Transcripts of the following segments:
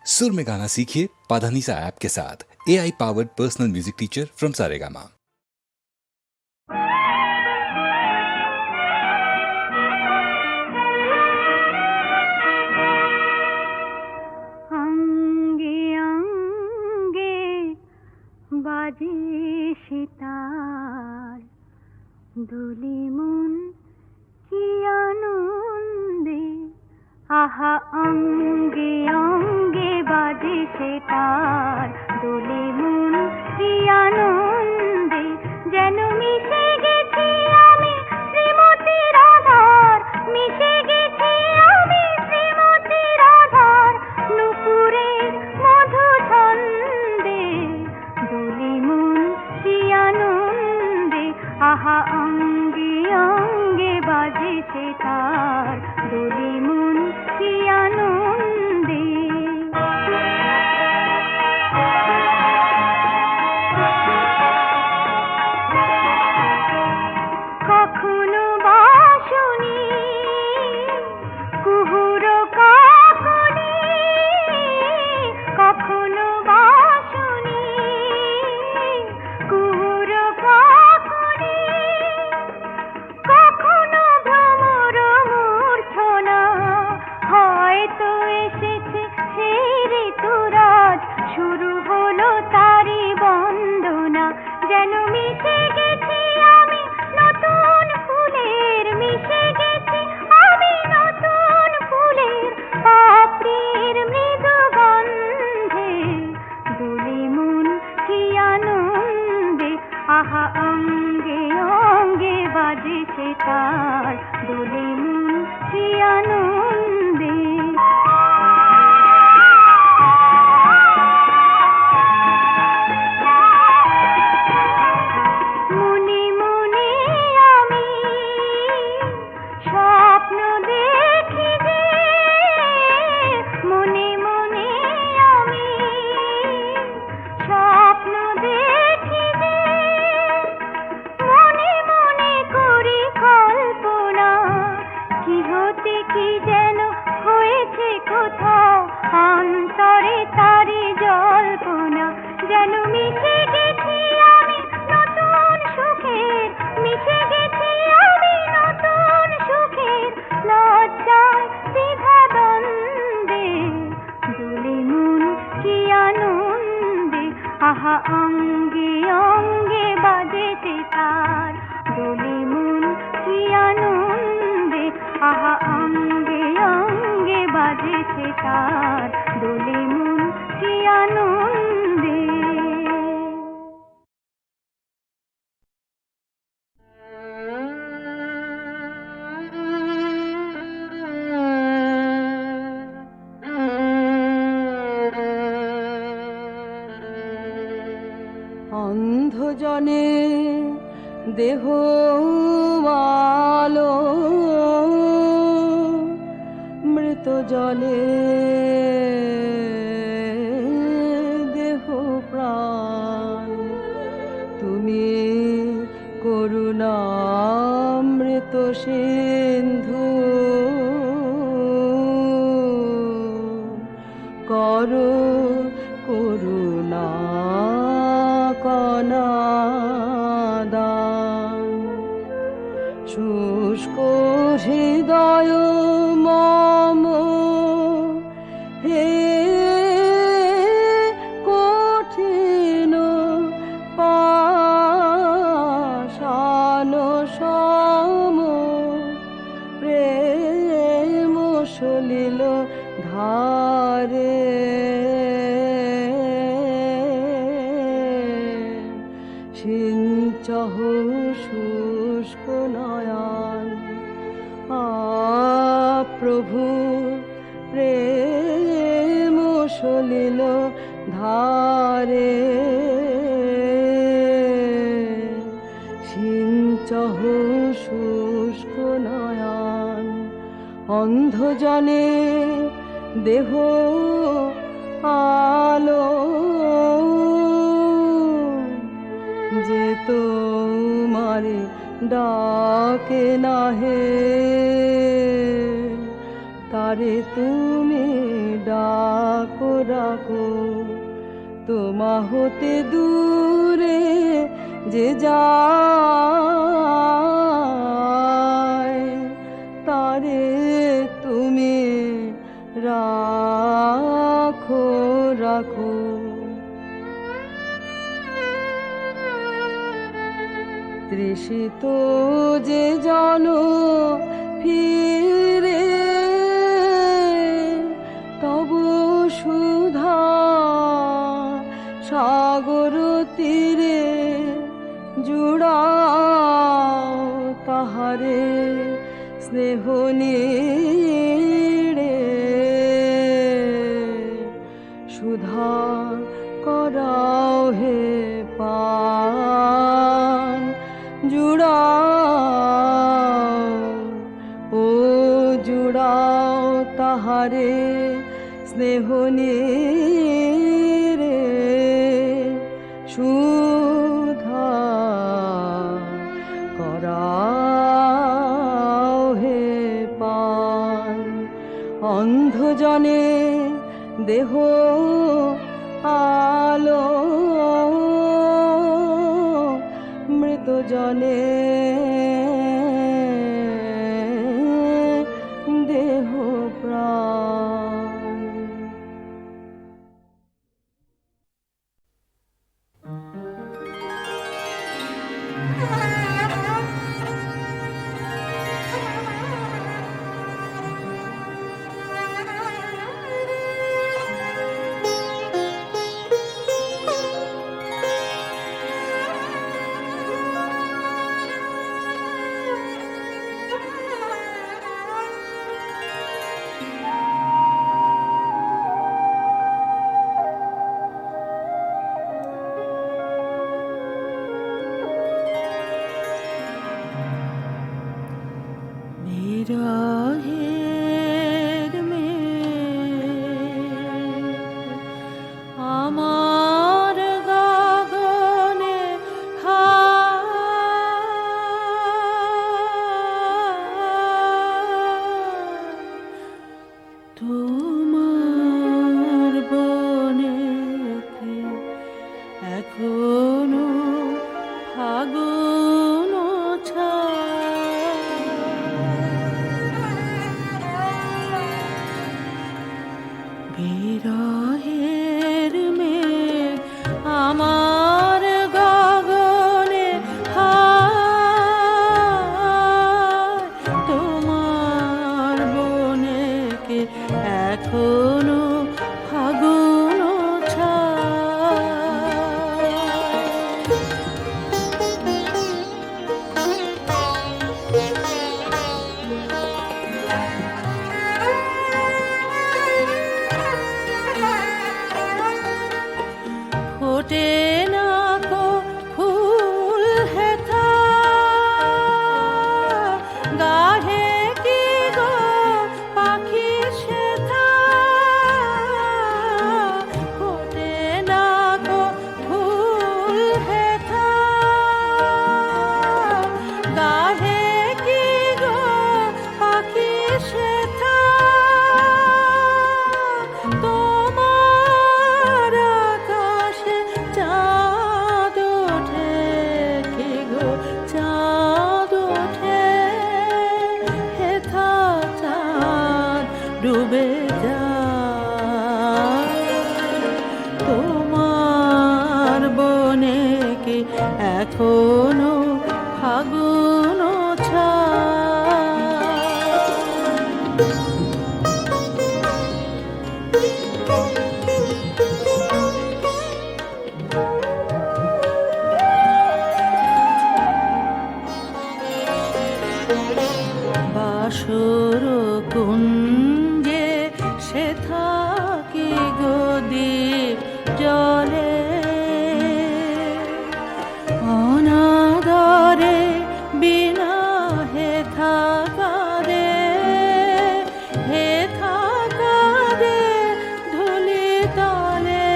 सुर में गाना सीखिए पाधानीसा ऐप के साथ। AI powered personal music teacher from Saregama. বাজে সিতার দোলে মন কি আনন্দে, আহা অঙ্গে অঙ্গে বাজে সিতার দোলে মন কি আনন্দে, যেন মিশে গেছি আমি শ্রীমতী রাধার, মিশে গেছি আমি শ্রীমতী রাধার নুপুরের মধু ছন্দে, দোলে মন কি আনন্দে, আহা অঙ্গে অঙ্গে বাজে সিতার দোলে মন কি আনন্দে। কখনো বাঁশি কুহুর কাকলি, কখনো বাঁশি কুহুর কাকলি, কখনো ভ্রমর মূর্ছনা, হয়তো এসেছে সেই ঋতুরাজ, শুরু হলো তারি বন্দনা, যেন মিশে গেছি আমি নতুন ফুলের, মিশে গেছি আমি নতুন ফুলের পাপড়ির মৃদু গন্ধে, দোলে মন কি আনন্দে, আহা অঙ্গে অঙ্গে বাজে সিতার দোলে মন কি আনন্দে। মনে মনে আমি স্বপ্ন দেখি যে, মনে মনে আমি স্বপ্ন দেখি যে, মনে মনে করি কল্পনা, কি হতে কি যেন হয়েছে কোথাও অন্তরে তারি জল্পনা, যেন মিশে গেছি আমি নতুন সুখের, মিশে গেছি আমি নতুন সুখের লজ্জায় দ্বিধা দ্বন্দ্বে, দোলে মন কি আনন্দে, আহা অঙ্গে অঙ্গে বাজে সিতার দোলে মন কি আনন্দে, আহা অঙ্গে অঙ্গে বাজে সিতার দোলে মন কি আনন্দে। অন্ধজনে দেহ আলো, মৃত জলে দেহ প্রাণ, তুমি করুণামৃত সিন্ধু, করো করুণা কনাদান, শুষ্ক হৃদয় মম হে কঠিন পাষাণ সম, প্রেম সলিল ধারে, সিঞ্চহ শুষ্ক নয়ন, প্রভু প্রেম সলিল ধারে, সিঞ্চহ শুষ্ক নয়ন, অন্ধজনে দেহ আলো, যে তোমারে ডাকে নাহে, তারে তুমি ডাকো রাখো তোমা হতে দূরে যে যায় তারে তুমি রাখো রাখো। তৃষিত যে জন ফিরে তব সুধা সাগর তীরে জুড়াও তাহারে স্নেহ নীড়ে সুধা করাও হে পান জুড়াও ও জুড়াও তাহারে স্নেহ নীড়ে সুধা করাও হে পান। অন্ধজনে দেহ আলো মৃতজনে দেহ প্রাণ। বিরহের মেঘ আমার গগনে তোমার বনে এখনো ফাগুন বিরহের মেঘ আমার গগনে তোমার বনে কে এখনো ফাগুন ফোটে না কো ফুল হেথা গাহে কি গো পাখি সেথা ফোটে না কো ফুল হেথা গাহে কি গো পাখি সেথা তোমার আকাশে চাঁদ ওঠে কি গো চাঁদ ওঠে হেথা চাঁদ ডুবে যায় তোমার বনে কি এখনো ফাগুন বাসর কুঞ্জে সে থাকি গো দ্বীপ জলে অনাদরে বিনা হে থাকারে ধুলি তলে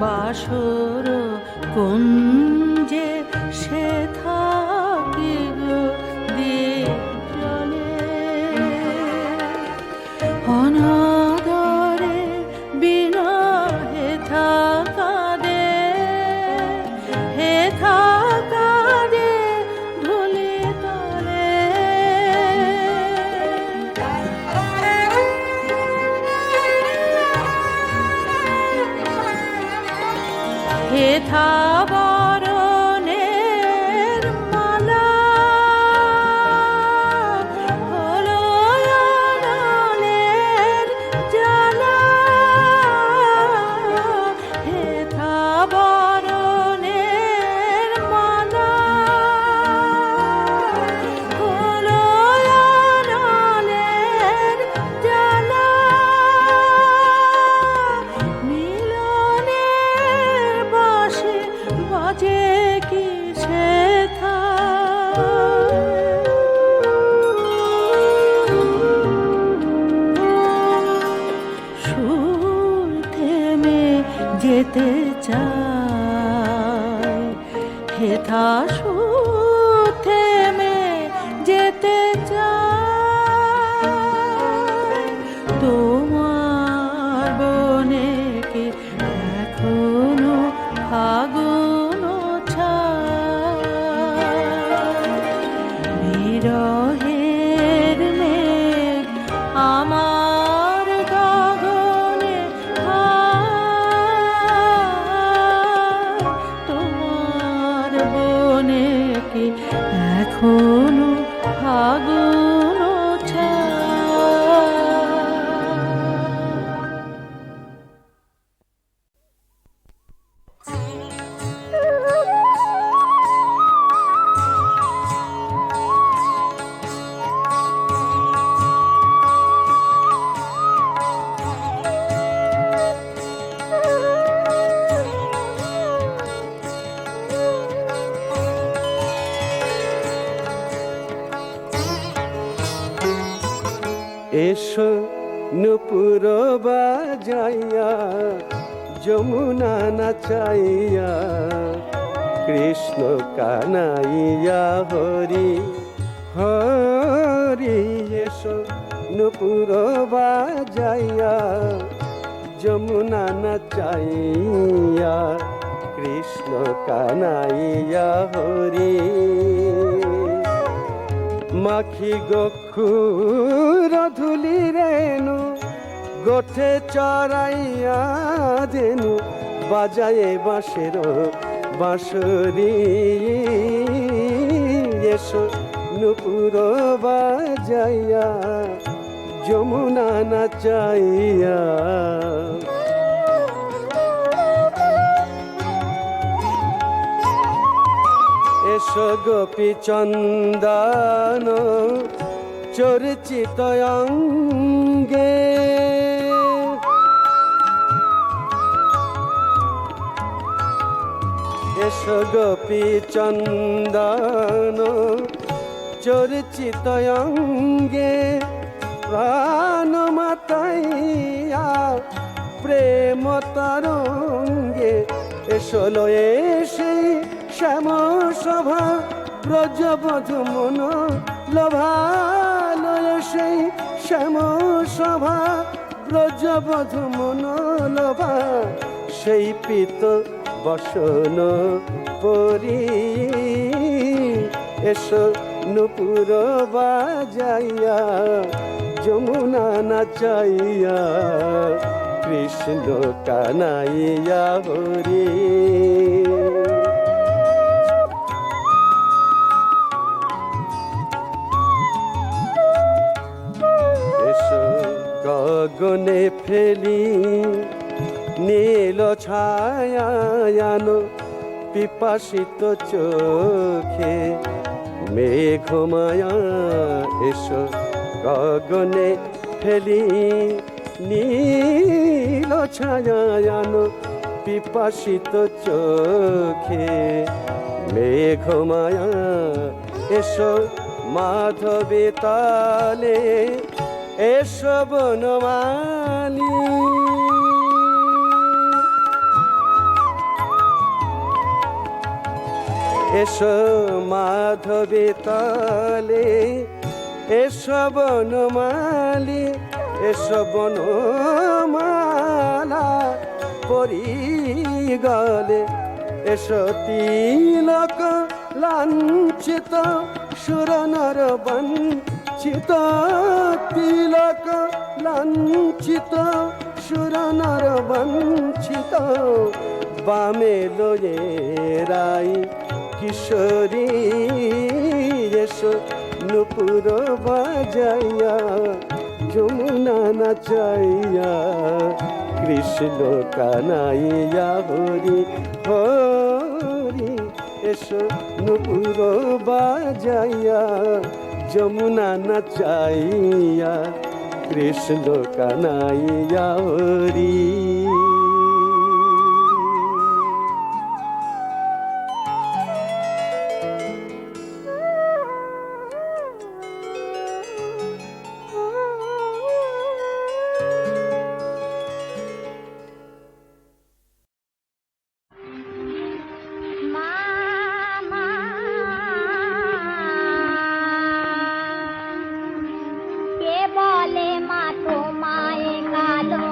বাসর কুঞ্জে সে থাকি গো দ্বীপ জলে অনাদ হেথা বরণের মালা হলো অনলের জ্বালা, হেথা বরণের মালা হলো অনলের জ্বালা, মিলনের বাঁশি বাজে কি সেথা, সুর থেমে যেতে চায়, হেথা সুর থেমে যেতে চায়, তোমার বনে কি এখনো ফাগুন ছায়, বিরহের মেঘ আমার গগনে হায়, তোমার বনে কি এখনো ফাগুন ছায়। এসো নুপুর বাজাইয়া যমুনা নাচাইয়া, কৃষ্ণ কানাইয়া হরি হরি। এসো নুপুর বাজাইয়া যমুনা নাচাইয়া, কৃষ্ণ কানাইয়া হরি। মাখি গক্ষুর ধুলি রেণু, গোঠে চড়াইয়া দেনু, বাজায়ে বাঁশের বাঁশরি। এসো নুপুর বাজাইয়া যমুনা নাচাইয়া, এসো গোপী চন্দন চর্চিত অঙ্গে, এসো গোপী চন্দন চর্চিত অঙ্গে, প্রাণ মাতাইয়া প্রেম তরঙ্গে। এসো লয়ে সেই শ্যাম সভা ব্রজবধূ মন লোভালয়ে, সেই শ্যাম সভা ব্রজবধূ মন লোভা, সেই পিত বসন পরি। এসো নুপুর বাজাইয়া যমুনা নাচাইয়া, কৃষ্ণ কানাইয়া হরি। এসো গগনে ফেলি নীল ছায়ান, পিপাসিত চোখে মেঘমায়া। এসো গগনে ফেলি নীল ছায়ান, পিপাসিত চোখে মেঘমায়া। এসো মাধবী তালে, এসো বনমালী। এসো মাধবী তালে, এসো বনমালী। এসো বনমালা পরি গলে, এসো তিলক লাঞ্ছিত সুরনর বঞ্চিত, তিলক লাঞ্ছিত সুরনর বঞ্চিত। বামে লয়ে রাই কিশোরী এসো নুপুর বাজাইয়া যমুনা নাচাইয়া কৃষ্ণ কানাইয়া হরি হরি এসো নুপুর বাজাইয়া যমুনা নাচাইয়া কৃষ্ণ কানাইয়া হরি। কে বলে মা তোমায় কালো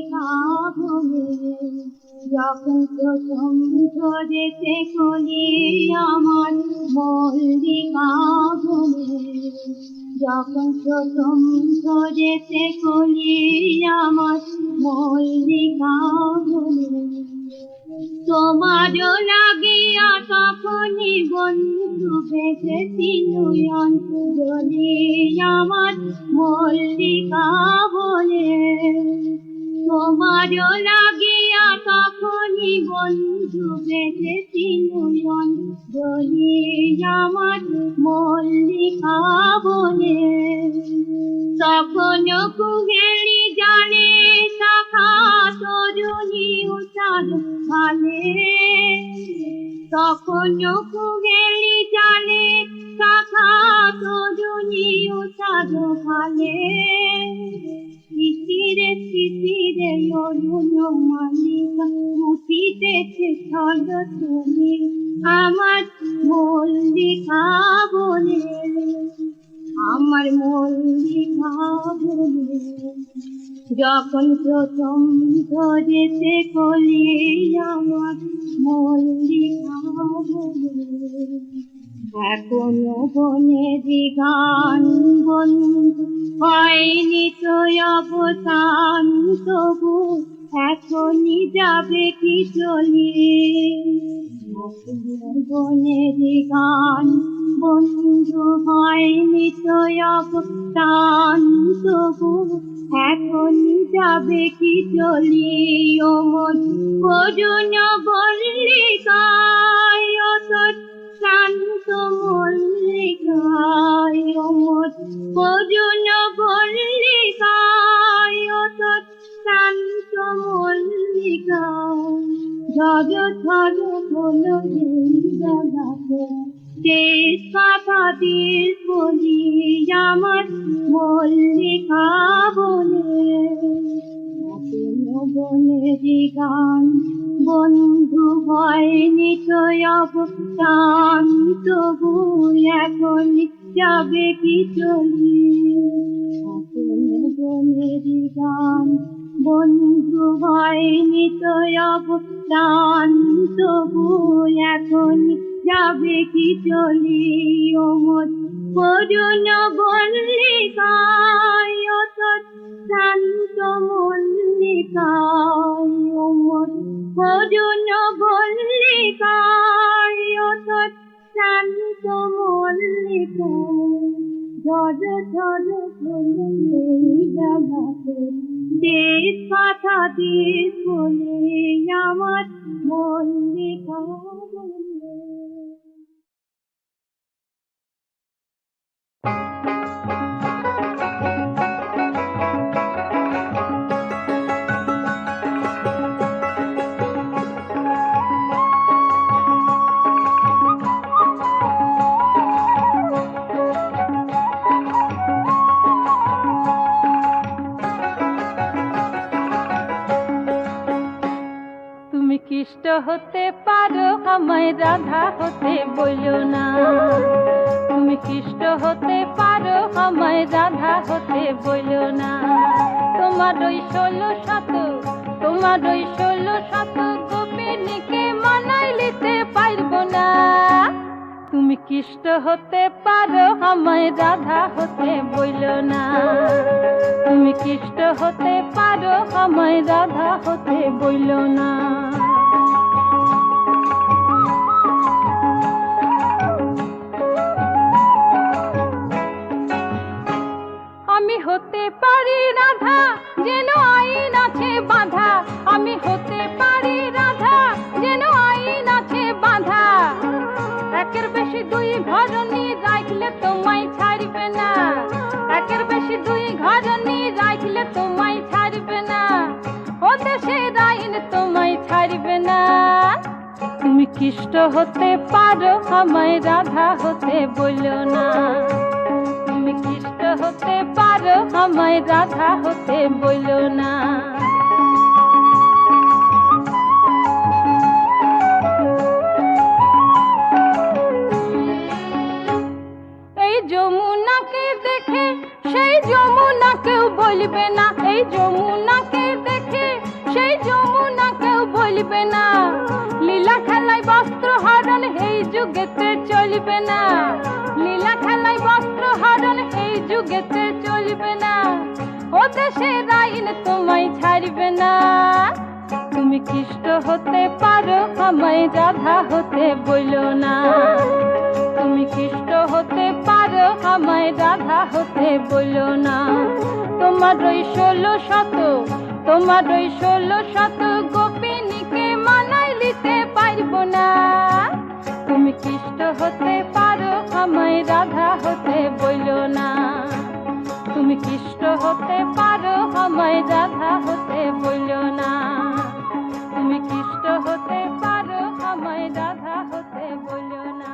মল্লিকা বলে যখন প্রথম ধরেছে কলি আমার মল্লিকা বলে যখন প্রথম ধরেছে কলি আমার মল্লিকা বলে তোমারও লাগিয়া তখনই বন্ধু বেঁচেছি নয়ন জলে আমার মল্লিকা বলে তোমারও লাগিয়া তখনই বন্ধু বেঁচেছি নয়ন জলে আমার মল্লিকা বলে তখনও কুহেলি জানে শাখা তরুণী উচার ভালে তখনও কুহেলি জানে শাখা তরুণী উচার ভালে শিশিরে শিশিরে অরুণ মালিকা উঠিতেছে ছল তুমি আমার মল্লিকা বলে আমার মল্লিকা বলে যখন প্রথম ধরেছে কলি আমার মল্লিকা বলে এখনো বনেদি গান বন্ধু হয়নি তো অবসান তবু এখনই যাবে কি চলি বনেদি গান বন্ধু হয়নি তো অবসান তবু এখনই যাবে কি চলি ও মন করুণ মল্লিকায় শান্ত মল্লিকায় ও মন করুণ মল্লিকায় শান্ত মল্লিকায় ঝড় ঝড় হলো দেশ কথা দেশ বলি আমার মল্লিকা বলে বনেদি গান বন্ধু হয়নি তো অবস্থান তবু এখন যাবে কি চলি বনেদি গান বন্ধু হয়নি তো অবস্থান তবু এখন যাবে কি চলি ওমর করুণ মল্লিকায় শান্ত মল্লিকায় ওমর করুণ মল্লিকায় শান্ত মল্লিকায় ঝড় ঝড় দেশ কথা দেশ বলে আমার মল্লিকা বলে। কৃষ্ণ হতে পারো আমায় রাধা হতে বলো না তুমি কৃষ্ণ হতে পারো আমায় রাধা হতে বলো না তোমার ওই 16 গোপিনীকে মানাই নিতে পারবো না তুমি কৃষ্ণ হতে পারো আমায় রাধা হতে বলো না তুমি কৃষ্ণ হতে পারো আমায় রাধা হতে বলো না আমি হতে পারি রাধা যেন আইন আছে বাঁধা আমি হতে পারি রাধা যেন আইন আছে বাঁধা একের বেশি 2 ঘরনি রাখলে তোমায় ছাড়বে না একের বেশি 2 ঘরনি রাখলে তোমায় ছাড়বে না ও দেশের আইন তোমায় ছাড়বে না তুমি কৃষ্ণ হতে পারো আমায় রাধা হতে বলো না তুমি কৃষ্ণ হতে পারো আমায় রাধা হতে বলো না এই যমুনাকে দেখে সেই যমুনাকেও বলবে না এই যমুনাকে দেখে সেই যমুনা কেউ বলবে না, লীলা খেলায় বস্ত্র হরণ এই যুগেতে চলবে না, লীলা খেলায় বস্ত্র হরণ এই যুগেতে চলবে না, ও দেশের আইন তোমায় ছাড়বে না। তুমি খ্রিস্ট হতে পারো, আমায় রাধা হতে বলো না। তুমি খ্রিস্ট হতে পারো, আমায় রাধা হতে বলো না। তোমার ওই 16 গোপিনীকে মানাই দিতে পারবো না। তুমি খ্রিস্ট হতে পারো, আমায় রাধা হতে বলো না। তুমি খ্রিস্ট হতে পারো, আমায় রাধা হতে বলো না। তুমি খ্রিস্ট হতে পারো, আমায় রাধা হতে বলো না।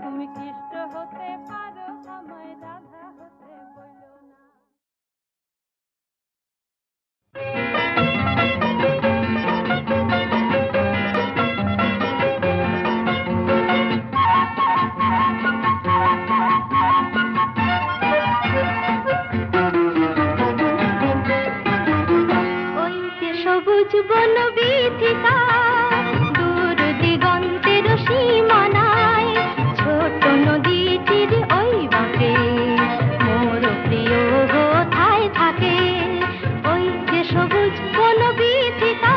তুমি খ্রিস্ট হতে পারো, আমায় রাধা হতে বলো না। ওই যে সবুজ বন বীথিকা, দূর দিগন্তের সীমানায়, ছোট নদীটির ওই বাঁকে মোর প্রিয় কোথায় থাকে। ওই যে সবুজ বন বীথিকা,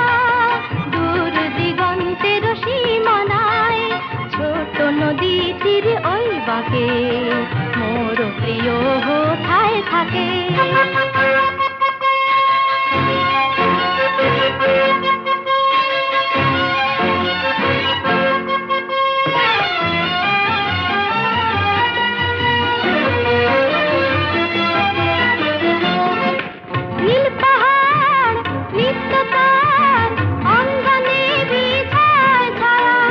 দূর দিগন্তের সীমানায়, ছোট নদীটির ওই বাঁকে মোর প্রিয় কোথায় থাকে। নীল পাহাড় নিত্য তার অঙ্গনে বিছায় ছায়া,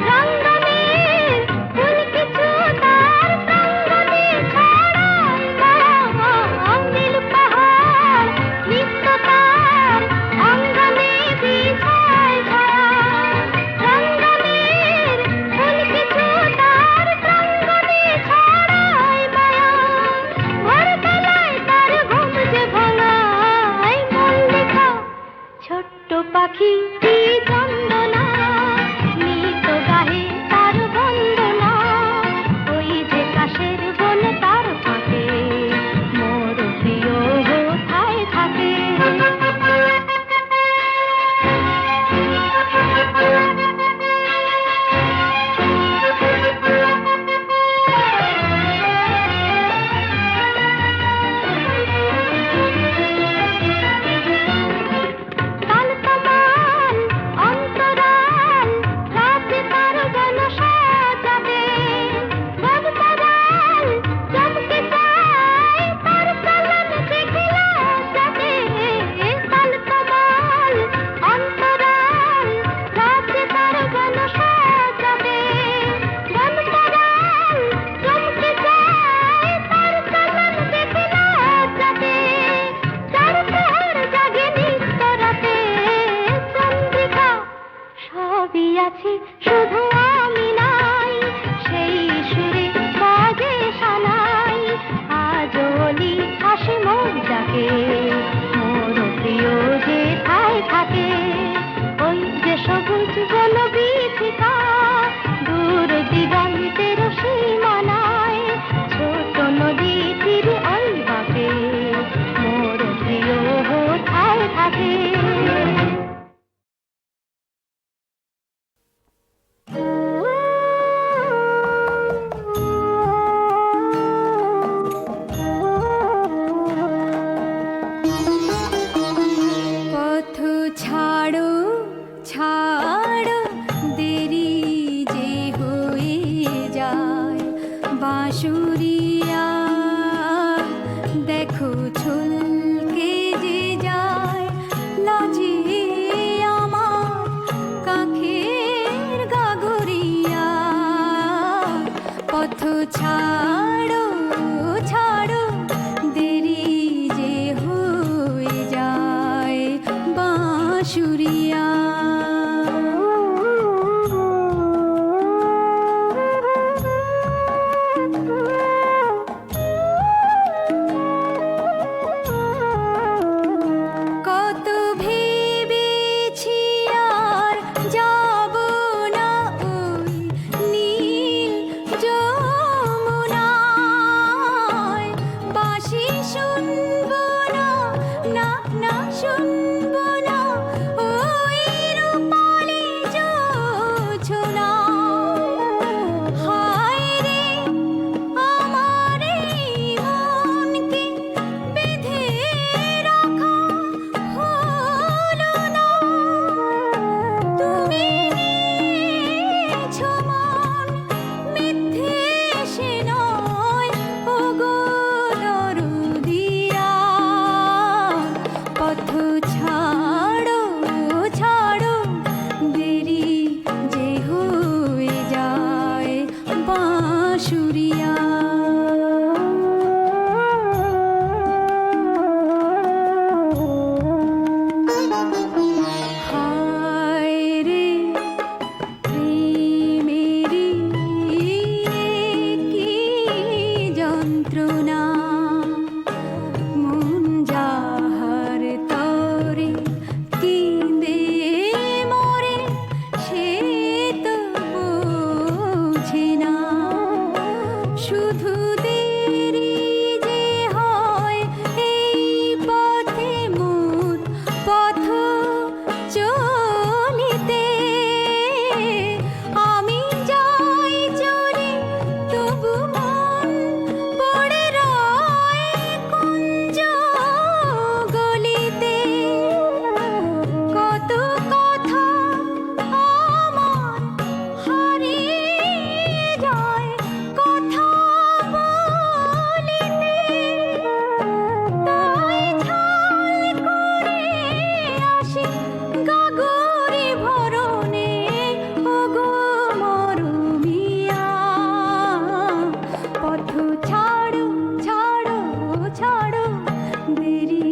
রঙ্গনের ফুল কিছু তার প্রাঙ্গণে ছড়ায় মায়া। নীল পাহাড় নিত্য তার অঙ্গনে বিছায় ছায়া, রঙ্গনের ফুল কিছু তার প্রাঙ্গণে ছড়ায় মায়া। ভোরবেলায় তার ঘুম যে ভাঙায় মল্লিকা, ছোট্ট পাখি কি চন্দনা, নিত গাহে তার বন্দনা। ওই যে কাশের বন তার ফাঁকে মোর প্রিয় কোথায় থাকে। কাল তমাল অন্তরাল রাতে তার গান সাজাবে, বনমালাল চমকে যায় তার চলন দেখে লজ্জাতে। কাল তমাল অন্তরাল রাতে তার গান সাজাবে, বনমালাল চমকে যায় তার চলন দেখে লজ্জাতে। চার প্রহর জাগে নিত্য রাতে চন্দ্রিকা, সবই আছে শুধু আমি নাই, সেই সুরে বাজে সানাই। আজ অলি হাসি মন ডাকে, মোর প্রিয় যেথায় থাকে। ওই যে সবুজ বন বীথিকা, দূর দিগন্তের সীমানায়, ছোট নদী তীরে ওই বাঁকে মোর প্রিয় কোথায় থাকে। পথ ছাড়ো ছাড়ো, দেরি যে হয়ে যায়। বাঁশুরিয়া দেখো ছলকে যে যায়, লাজে আমার কাঁখের গাগরিয়া। পথ ছাড়ো ছাড়ো, দেরি যে হয়ে যায়। বাঁশুরিয়া কত ভে বাঁশুরিয়া হায় রে প্রেমেরি কি যন্ত্রণা মন যাহার তরে কিন্দে মরে সে তো বোঝে না শুধু দেরি যে হয় এই পথে মোর পথ চলিতে আমি যাই চলে তবু মন পড়ে রয় কুঞ্জ গলিতে কত কথা আমার হারিয়ে যায় কথা বলিতে তাই ছাল করে আসি গাগরি ভরণে ওগো মরমিয়া পথ ছাড়ো ছাড়ো ছাড়ো দেরি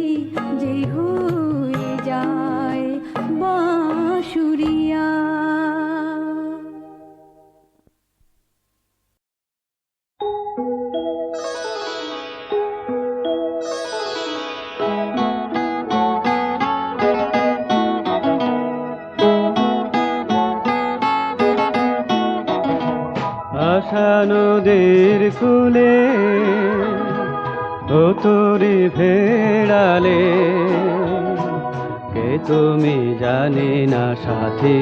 যে হয়ে যায় বাঁশুরিয়া আশা নদীর কূলে ও তোরি ভেড়ালে কে তুমি জানি না সাথী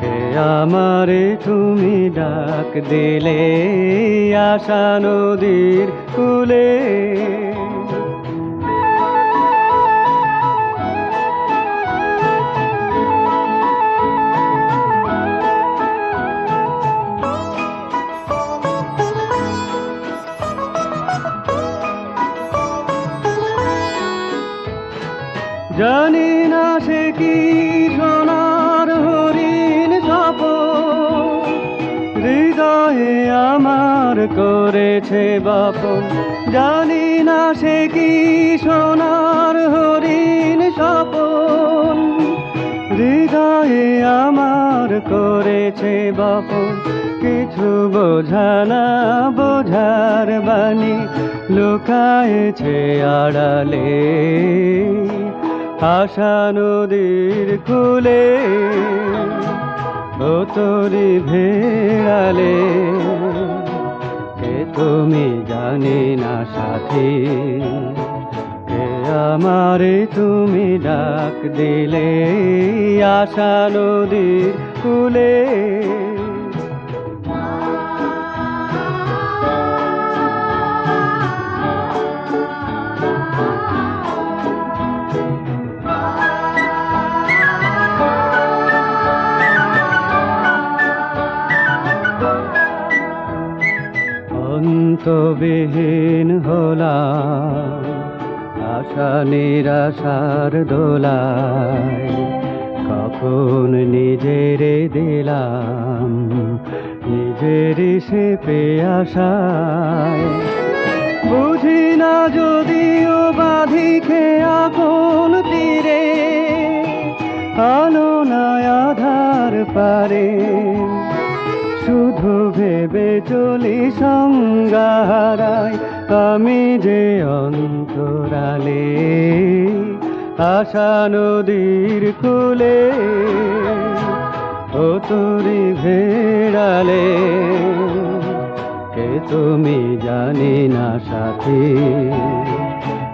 কে আমারে তুমি ডাক দিলে আশা নদীর কূলে জানি না সে কি সোনার হরিণ সাপ হৃদয়ে আমার করেছে বাপন জানি না সে কি সোনার হরিণ সাপন হৃদয়ে আমার করেছে বাপন কিছু বোঝানা বোঝার বাণী লুকায়েছে আড়ালে আশা নদীর কূলে ও তোরি ভেড়ালে কে তুমি জানি না সাথী কে আমারে তুমি ডাক দিলে আশা নদীর কূলে অন্তবিহীন হলাম আশা নিরাশার দোলায় কখন নিজেরে দিলাম নিজেরই সে পেয়াশায় বুঝি না যদিও বাঁধি খেয়া কোন তীরে আলো না আধার পারে শুধু ভেবে চলি সংগারায় আমি যে অন্তরালে আশা নদীর কূলে ও তোরি ভেড়ালে কে তুমি জানি না সাথী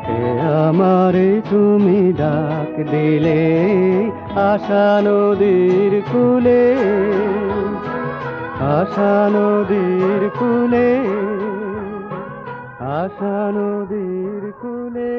কে আমারে তুমি ডাক দিলে আশা নদীর কূলে আশা নদীর কূলে আশা নদীর কূলে